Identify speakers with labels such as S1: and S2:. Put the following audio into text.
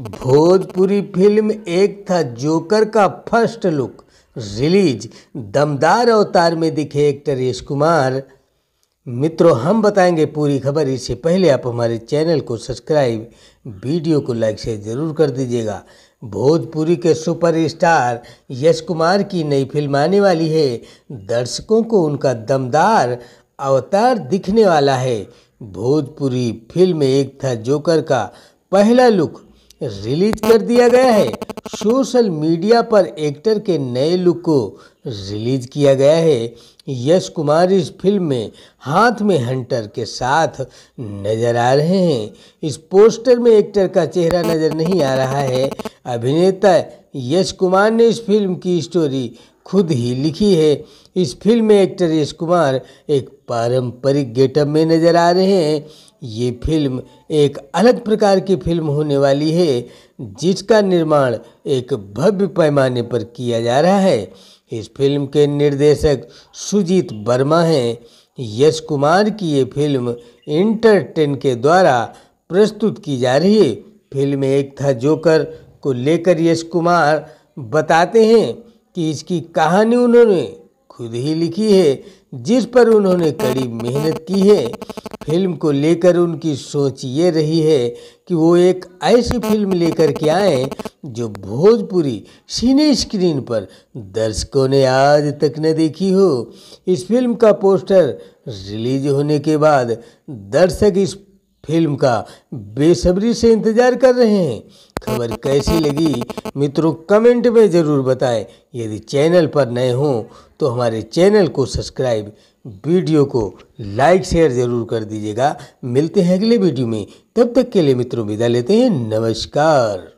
S1: Bhojpuri film एक था joker का फर्स्ट लुक रिलीज। दमदार अवतार में दिखे एक्टर यश कुमार। मित्रों, हम बताएंगे पूरी खबर। इससे पहले आप हमारे चैनल को सब्सक्राइब, वीडियो को लाइक से ज़रूर कर दीजिएगा। भोजपुरी के सुपरस्टार यश कुमार की नई फिल्म आने वाली है। दर्शकों को उनका दमदार अवतार दिखने वाला है। भोजपुरी फिल्म एक था जोकर का पहला लुक रिलीज कर दिया गया है। सोशल मीडिया पर एक्टर के नए लुक को रिलीज किया गया है। यश कुमार इस फिल्म में हाथ में हंटर के साथ नजर आ रहे हैं। इस पोस्टर में एक्टर का चेहरा नजर नहीं आ रहा है। अभिनेता यश कुमार ने इस फिल्म की स्टोरी खुद ही लिखी है। इस फिल्म में एक्टर यश कुमार एक पारंपरिक गेटअप में नजर आ रहे हैं। ये फिल्म एक अलग प्रकार की फिल्म होने वाली है, जिसका निर्माण एक भव्य पैमाने पर किया जा रहा है। इस फिल्म के निर्देशक सुजीत वर्मा हैं। यश कुमार की ये फिल्म इंटरटेन के द्वारा प्रस्तुत की जा रही है। फिल्म एक था जोकर को लेकर यश कुमार बताते हैं कि इसकी कहानी उन्होंने खुद ही लिखी है, जिस पर उन्होंने कड़ी मेहनत की है। फिल्म को लेकर उनकी सोच ये रही है कि वो एक ऐसी फिल्म लेकर के आए जो भोजपुरी सिने स्क्रीन पर दर्शकों ने आज तक न देखी हो। इस फिल्म का पोस्टर रिलीज होने के बाद दर्शक इस फिल्म का बेसब्री से इंतजार कर रहे हैं। खबर कैसी लगी मित्रों, कमेंट में ज़रूर बताएं। यदि चैनल पर नए हों तो हमारे चैनल को सब्सक्राइब, वीडियो को लाइक शेयर ज़रूर कर दीजिएगा। मिलते हैं अगले वीडियो में, तब तक के लिए मित्रों विदा लेते हैं। नमस्कार।